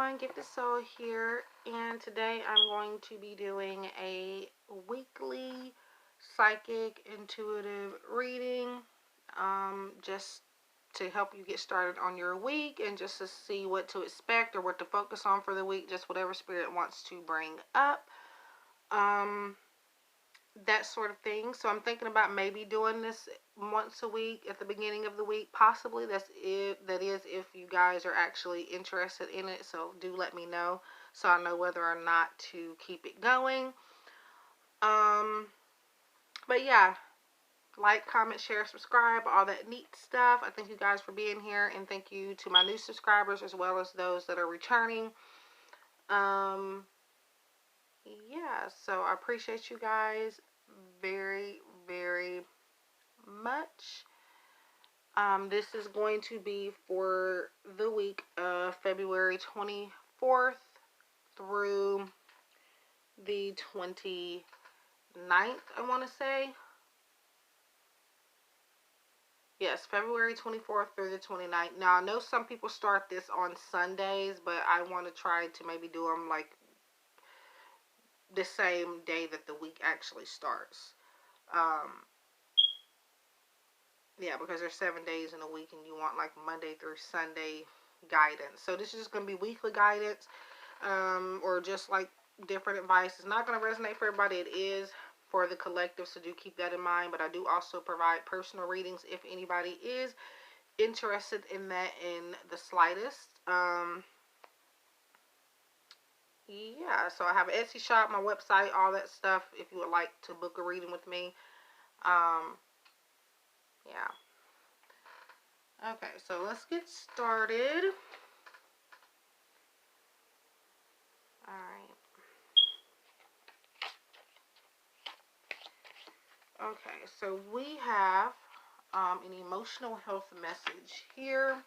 everyone, Gifted Soul here, and today I'm going to be doing a weekly psychic intuitive reading, just to help you get started on your week and just to see what to expect or what to focus on for the week, just whatever spirit wants to bring up, that sort of thing. So I'm thinking about maybe doing this once a week at the beginning of the week, possibly. That is if you guys are actually interested in it, so do let me know so I know whether or not to keep it going. But yeah, like, comment, share, subscribe, all that neat stuff. I thank you guys for being here, and thank you to my new subscribers as well as those that are returning. Yeah, so I appreciate you guys very, very much. This is going to be for the week of February 24th through the 29th, I want to say. Yes, February 24th through the 29th. Now, I know some people start this on Sundays, but I want to try to maybe do them like the same day that the week actually starts. Yeah, because there's 7 days in a week and you want like Monday through Sunday guidance. So this is just going to be weekly guidance, or just like different advice. It's not going to resonate for everybody. It is for the collective, so do keep that in mind. But I do also provide personal readings if anybody is interested in that in the slightest. Yeah, so I have an Etsy shop, my website, all that stuff if you would like to book a reading with me. Yeah. Okay, so let's get started. Alright. Okay, so we have an emotional health message here,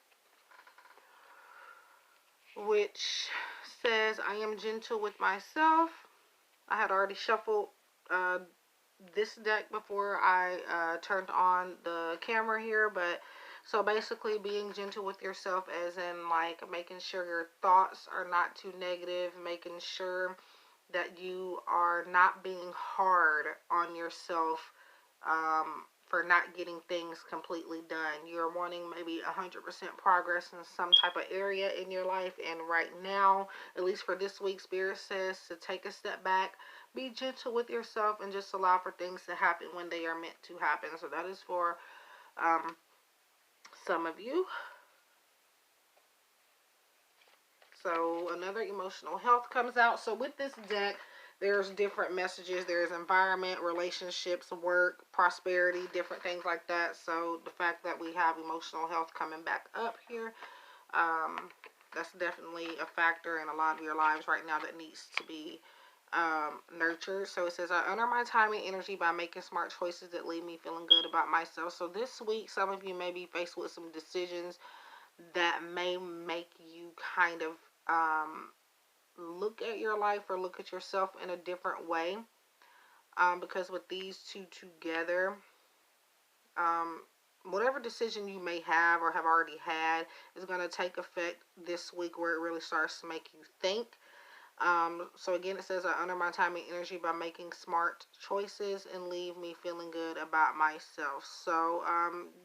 which says, I am gentle with myself. I had already shuffled this deck before I turned on the camera here, but so basically being gentle with yourself as in like making sure your thoughts are not too negative, making sure that you are not being hard on yourself for not getting things completely done. You're wanting maybe 100% progress in some type of area in your life, and right now, at least for this week, Spirit says to take a step back, be gentle with yourself, and just allow for things to happen when they are meant to happen. So that is for some of you. So another emotional health comes out. So with this deck, there's different messages. There's environment, relationships, work, prosperity, different things like that. So the fact that we have emotional health coming back up here, that's definitely a factor in a lot of your lives right now that needs to be nurtured. So it says, I honor my time and energy by making smart choices that leave me feeling good about myself. So this week, some of you may be faced with some decisions that may make you kind of look at your life or look at yourself in a different way, because with these two together, whatever decision you may have or have already had is going to take effect this week, where it really starts to make you think. So again, it says, I honor my time and energy by making smart choices and leave me feeling good about myself. So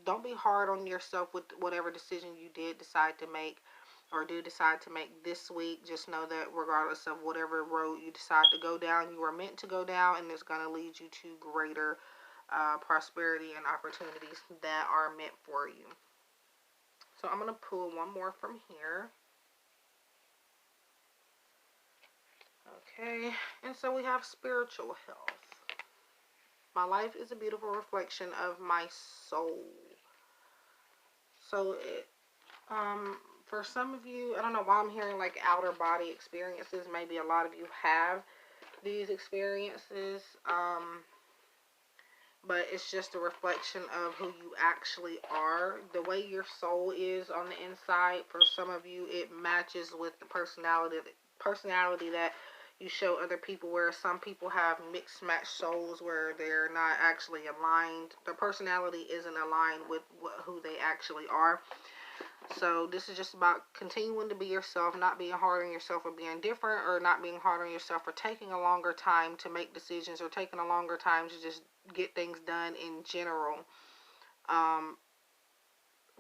don't be hard on yourself with whatever decision you did decide to make or do decide to make this week. Just know that regardless of whatever road you decide to go down, you are meant to go down, and it's going to lead you to greater prosperity and opportunities that are meant for you. So I'm going to pull one more from here. Okay, and so we have spiritual health. My life is a beautiful reflection of my soul. So it, for some of you, I don't know why I'm hearing like outer body experiences. Maybe a lot of you have these experiences, but it's just a reflection of who you actually are. The way your soul is on the inside, for some of you, it matches with the personality that you show other people, where some people have mixed match souls where they're not actually aligned. Their personality isn't aligned with who they actually are. So this is just about continuing to be yourself, not being hard on yourself for being different, or not being hard on yourself for taking a longer time to make decisions, or taking a longer time to just get things done in general. Um,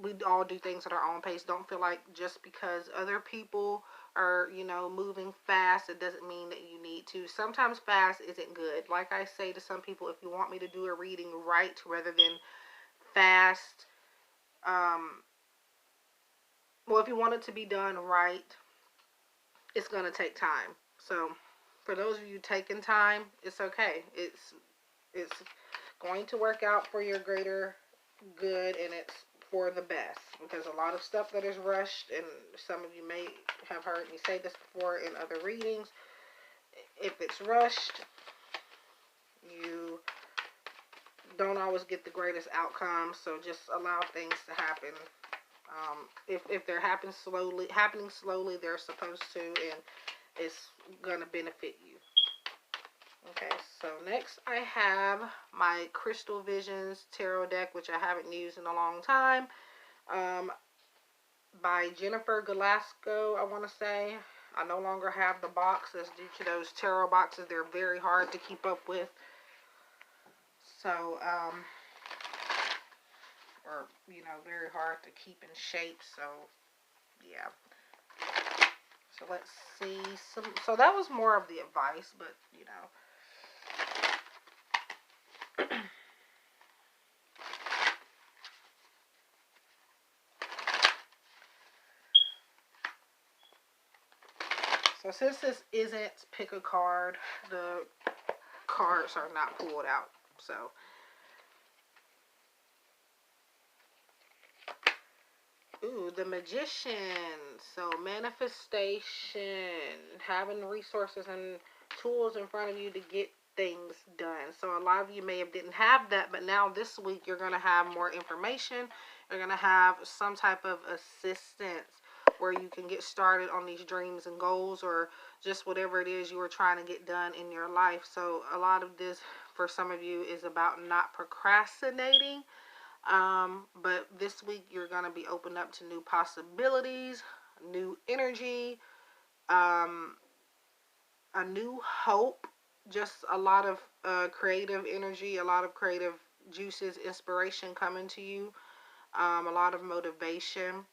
we all do things at our own pace. Don't feel like just because other people are, moving fast, it doesn't mean that you need to. Sometimes fast isn't good. Like I say to some people, if you want me to do a reading right rather than fast, well, if you want it to be done right, it's going to take time. So for those of you taking time, it's okay. It's going to work out for your greater good, and it's for the best, because a lot of stuff that is rushed, and some of you may have heard me say this before in other readings, if it's rushed, you don't always get the greatest outcome. So just allow things to happen. If they're happening slowly, they're supposed to, and it's gonna benefit you. Okay, so next I have my Crystal Visions Tarot deck, which I haven't used in a long time, by Jennifer Galasso, I want to say. I no longer have the boxes due to those tarot boxes. They're very hard to keep up with. So, or, very hard to keep in shape. So, yeah. So let's see. So that was more of the advice, but, So since this isn't pick a card, the cards are not pulled out. So, ooh, the Magician. So manifestation, having resources and tools in front of you to get things done. So a lot of you may have didn't have that, but now this week you're going to have more information. You're going to have some type of assistance where you can get started on these dreams and goals, or just whatever it is you were trying to get done in your life. So a lot of this for some of you is about not procrastinating. But this week you're going to be open up to new possibilities, new energy, a new hope, just a lot of creative energy, a lot of creative juices, inspiration coming to you, a lot of motivation.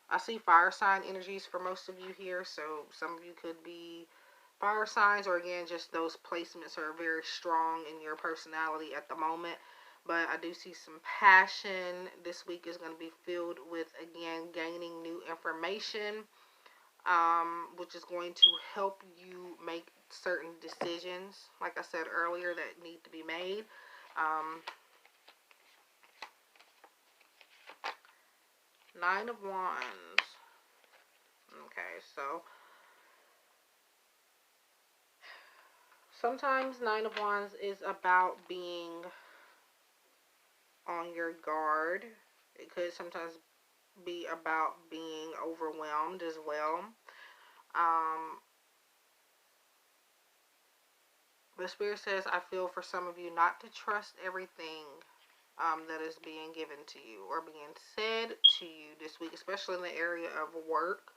I see fire sign energies for most of you here, so some of you could be fire signs, or again, just those placements are very strong in your personality at the moment. But I do see some passion. This week is going to be filled with, again, gaining new information, which is going to help you make certain decisions, like I said earlier, that need to be made. Nine of Wands. Okay, so sometimes Nine of Wands is about being on your guard. It could sometimes be about being overwhelmed as well. The Spirit says, I feel for some of you not to trust everything that is being given to you or being said to you this week, especially in the area of work.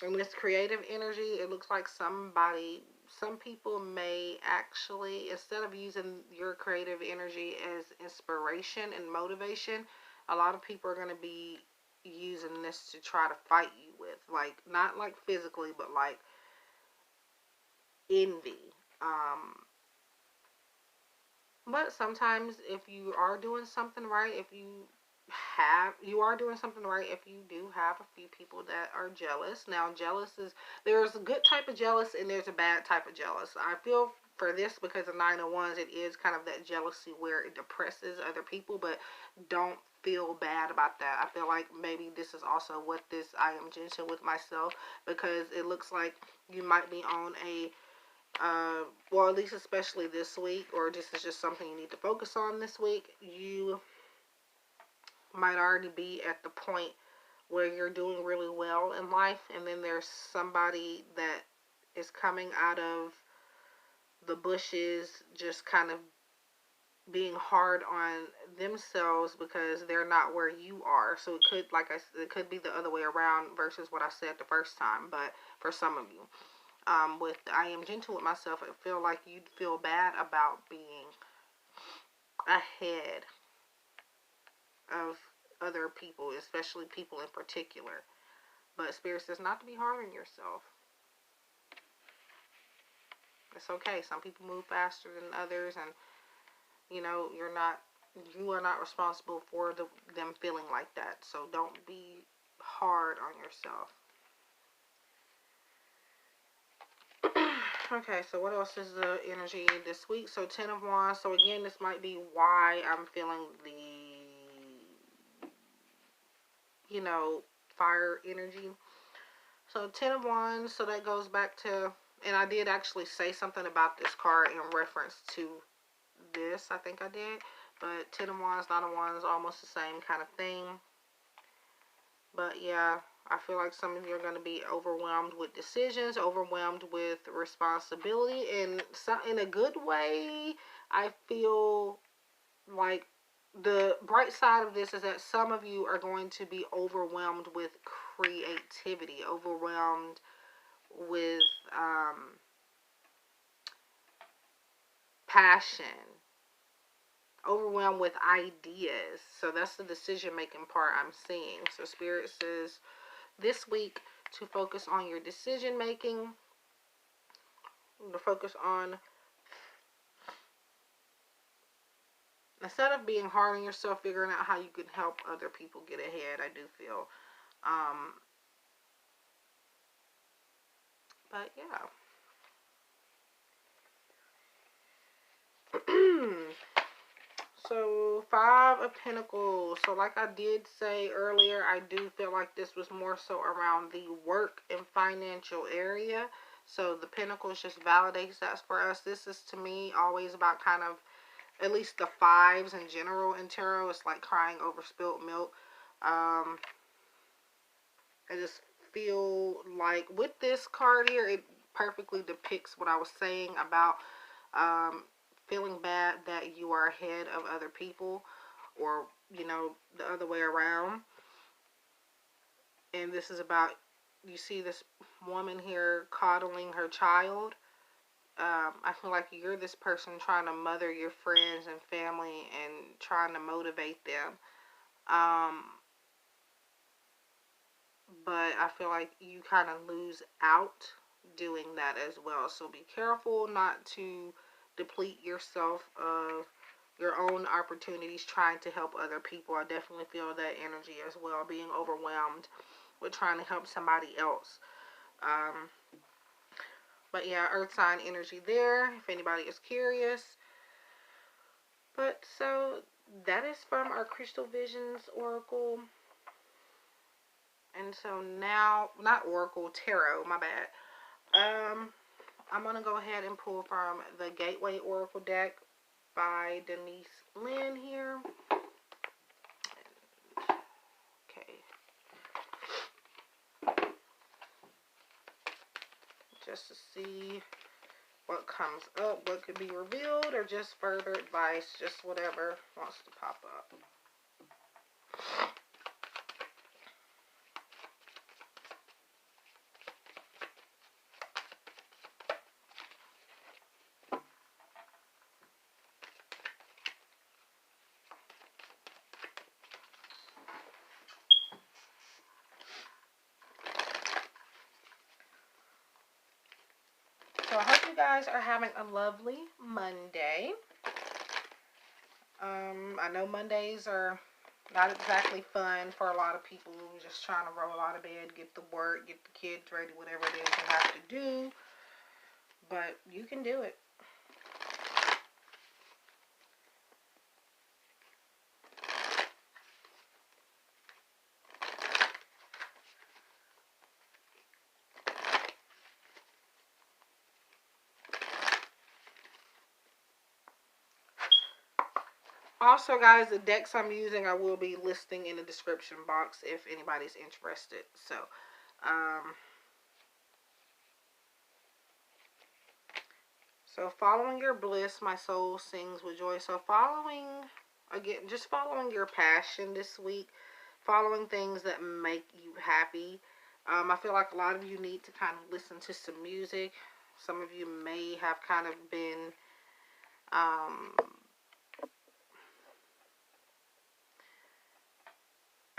In this creative energy, it looks like some people may actually, instead of using your creative energy as inspiration and motivation, a lot of people are going to be using this to try to fight you with, like, not like physically, but like envy. But sometimes if you are doing something right, if you are doing something right, if you do have a few people that are jealous. Now, there's a good type of jealous and there's a bad type of jealous. I feel for this, because of Nine of Wands, it is kind of that jealousy where it depresses other people, but don't feel bad about that. I feel like maybe this is also what this I am gentle with myself, because it looks like you might be on a well, at least especially this week, or this is just something you need to focus on this week. You might already be at the point where you're doing really well in life, and then there's somebody that is coming out of the bushes, just kind of being hard on themselves because they're not where you are. So it could, like I said, it could be the other way around versus what I said the first time. But for some of you, with I am gentle with myself, I feel like you'd feel bad about being ahead of other people, especially people in particular. But Spirit says not to be hard on yourself. It's okay. Some people move faster than others, and you are not responsible for them feeling like that. So don't be hard on yourself. Okay, so what else is the energy this week? So 10 of Wands. So again, this might be why I'm feeling the, fire energy. So 10 of Wands. So that goes back to, and I did actually say something about this card in reference to this. I think I did. But 10 of Wands, 9 of Wands, almost the same kind of thing. But yeah, I feel like some of you are going to be overwhelmed with decisions, overwhelmed with responsibility, and in a good way. I feel like the bright side of this is that some of you are going to be overwhelmed with creativity, overwhelmed with passion, overwhelmed with ideas. So that's the decision-making part I'm seeing. So Spirit says this week to focus on your decision-making, to focus on, instead of being hard on yourself, figuring out how you can help other people get ahead, I do feel. But yeah. So 5 of Pentacles. So like I did say earlier, I do feel like this was more so around the work and financial area. So the Pentacles just validates that for us. This is, to me, always about kind of, at least the 5s in general in tarot. It's like crying over spilt milk. I just feel like with this card here, it perfectly depicts what I was saying about feeling bad that you are ahead of other people, or the other way around. And this is about, you see this woman here coddling her child. I feel like you're this person trying to mother your friends and family and trying to motivate them. But I feel like you kind of lose out doing that as well. So be careful not to deplete yourself of your own opportunities trying to help other people. I definitely feel that energy as well, being overwhelmed with trying to help somebody else. But yeah, earth sign energy there, if anybody is curious. But so that is from our Crystal Visions Oracle. And so now, not Oracle, Tarot, my bad. I'm going to go ahead and pull from the Gateway Oracle deck by Denise Linn here. Okay. Just to see what comes up, what could be revealed, or just further advice, just whatever wants to pop up. So I hope you guys are having a lovely Monday. I know Mondays are not exactly fun for a lot of people who are just trying to roll out of bed, get to work, get the kids ready, whatever it is you have to do. But you can do it. Also, guys, the decks I'm using I will be listing in the description box if anybody's interested. So following your bliss, my soul sings with joy. So again, just following your passion this week, following things that make you happy. I feel like a lot of you need to kind of listen to some music. Some of you may have kind of been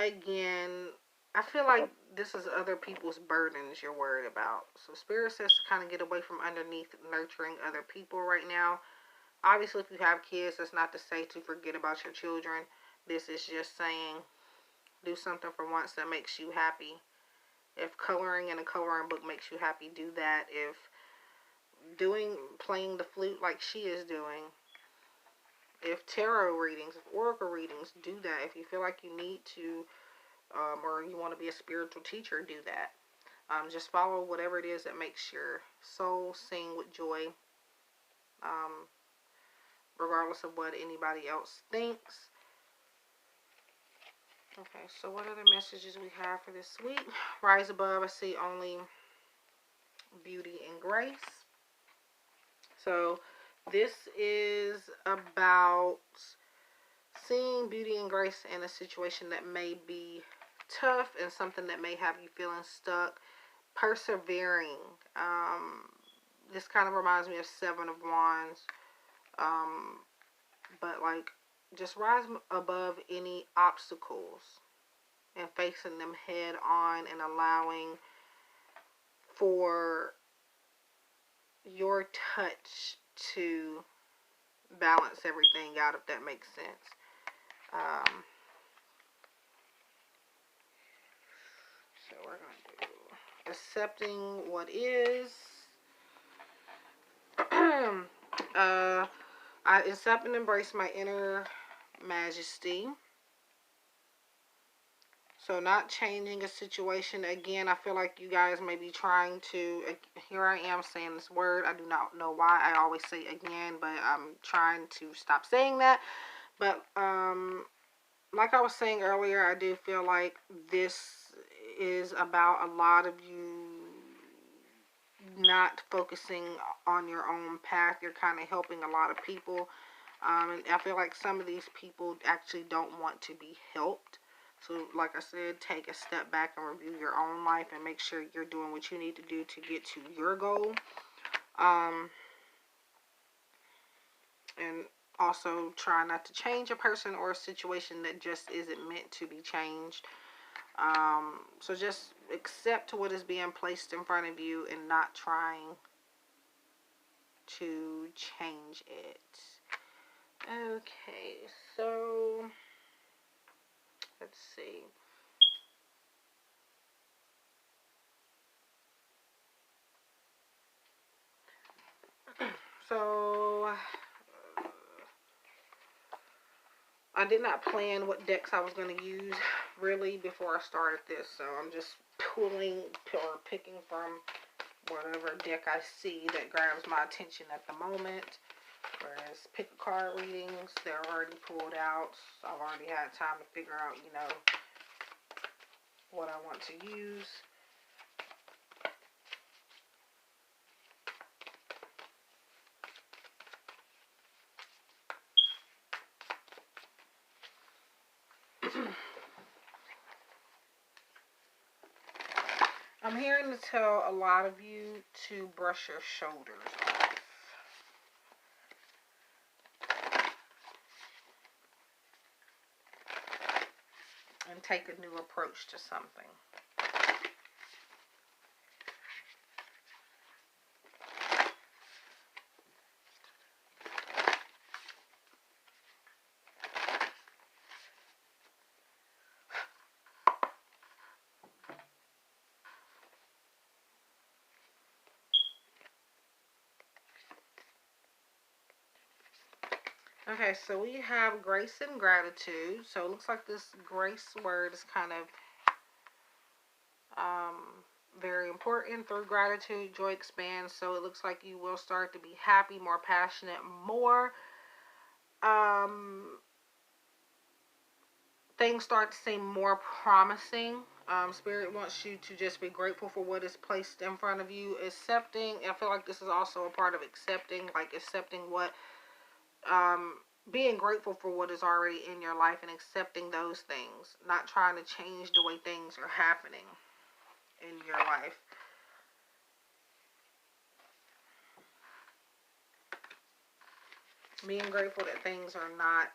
again, I feel like this is other people's burdens you're worried about. So Spirit says to kind of get away from underneath nurturing other people right now. Obviously, if you have kids, that's not to say to forget about your children. This is just saying do something for once that makes you happy. If coloring in a coloring book makes you happy, do that. If playing the flute like she is doing, if tarot readings, if oracle readings, do that. If you feel like you need to, or you want to be a spiritual teacher, do that. Just follow whatever it is that makes your soul sing with joy, regardless of what anybody else thinks. Okay, so what other messages we have for this week? Rise above, I see only beauty and grace. So this is about seeing beauty and grace in a situation that may be tough and something that may have you feeling stuck. Persevering. This kind of reminds me of Seven of Wands. But like, just rise above any obstacles and facing them head on and allowing for your touch to balance everything out, if that makes sense. So we're going to do accepting what is. I accept and embrace my inner majesty. So not changing a situation. Again, I feel like you guys may be trying to, here I am saying this word. I do not know why I always say again, but I'm trying to stop saying that. But like I was saying earlier, I do feel like this is about a lot of you not focusing on your own path. You're kind of helping a lot of people. And I feel like some of these people actually don't want to be helped. So, like I said, take a step back and review your own life and make sure you're doing what you need to do to get to your goal. And also try not to change a person or a situation that just isn't meant to be changed. So just accept what is being placed in front of you and not trying to change it. Okay, so let's see. So I did not plan what decks I was going to use really before I started this, so I'm just pulling or picking from whatever deck I see that grabs my attention at the moment. Whereas pick a card readings, they're already pulled out. So I've already had time to figure out, what I want to use. I'm hearing to tell a lot of you to brush your shoulders off. And take a new approach to something. Okay, so we have grace and gratitude. So it looks like this grace word is kind of very important. Through gratitude, joy expands. So it looks like you will start to be happy, more passionate, more things start to seem more promising. Spirit wants you to just be grateful for what is placed in front of you. Accepting, I feel like this is also a part of accepting, like accepting what, being grateful for what is already in your life and accepting those things. Not trying to change the way things are happening in your life. Being grateful that things are not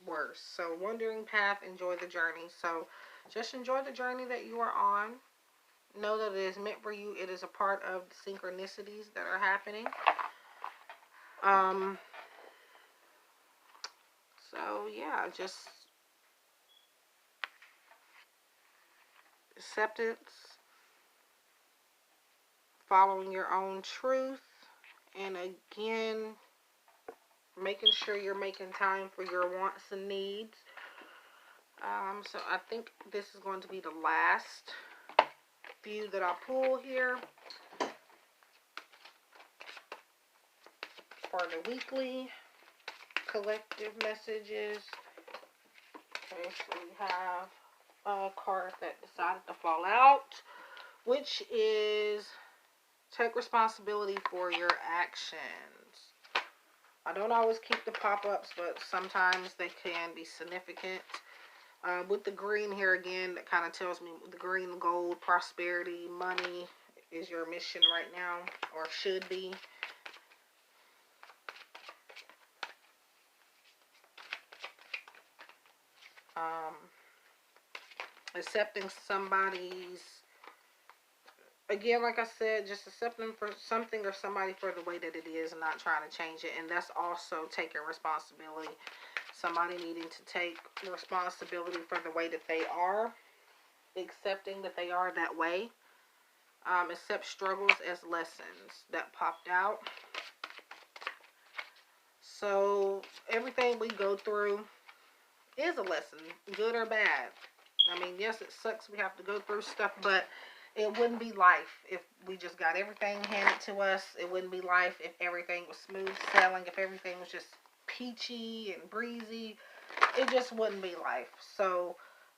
worse. So, wandering path, enjoy the journey. So, just enjoy the journey that you are on. Know that it is meant for you. It is a part of the synchronicities that are happening. So, yeah, just acceptance, following your own truth, and again, making sure you're making time for your wants and needs. So I think this is going to be the last few that I pull here for the weekly collective messages. Okay, so we have a card that decided to fall out, which is take responsibility for your actions. I don't always keep the pop-ups, but sometimes they can be significant. With the green here again, that kind of tells me the green, gold, prosperity, money is your mission right now, or should be. Accepting somebody's, again, like I said, just accepting for something or somebody for the way that it is and not trying to change it. And that's also taking responsibility. Somebody needing to take responsibility for the way that they are, accepting that they are that way. Accept struggles as lessons. That popped out. So everything we go through is a lesson, good or bad. I mean, yes, it sucks we have to go through stuff, but it wouldn't be life if we just got everything handed to us. It wouldn't be life if everything was smooth sailing, if everything was just peachy and breezy. It just wouldn't be life. So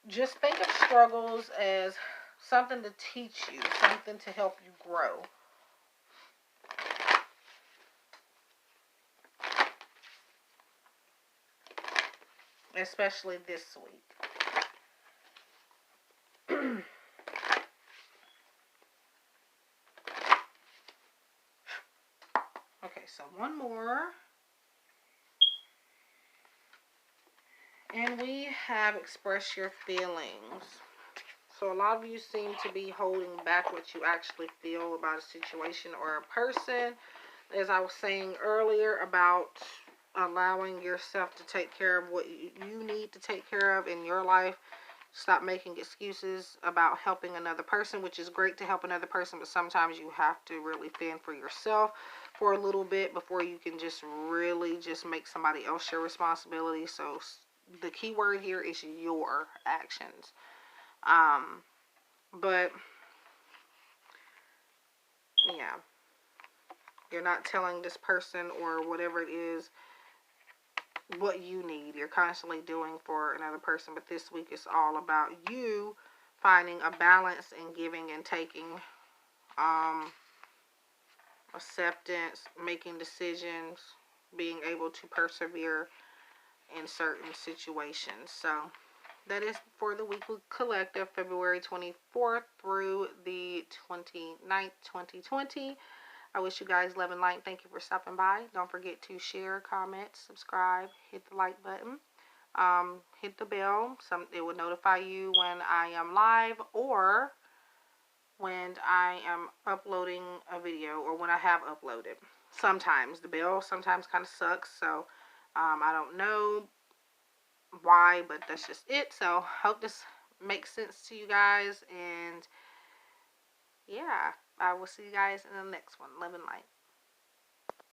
just think of struggles as something to teach you, something to help you grow. Especially this week. Okay, so one more. And we have express your feelings. So a lot of you seem to be holding back what you actually feel about a situation or a person. As I was saying earlier about allowing yourself to take care of what you need to take care of in your life. Stop making excuses about helping another person, which is great to help another person, but sometimes you have to really fend for yourself for a little bit before you can just really just make somebody else your responsibility. So the key word here is your actions. But yeah, you're not telling this person or whatever it is what you need. You're constantly doing for another person, but this week is all about you finding a balance in giving and taking, acceptance, making decisions, being able to persevere in certain situations. So that is for the weekly collective, February 24th through the 29th, 2020. I wish you guys love and light. Thank you for stopping by. Don't forget to share, comment, subscribe, hit the like button, hit the bell. It will notify you when I am live or when I am uploading a video or when I have uploaded. Sometimes the bell sometimes kind of sucks, so I don't know why, but that's just it. So hope this makes sense to you guys, and yeah, I will see you guys in the next one. Love and light.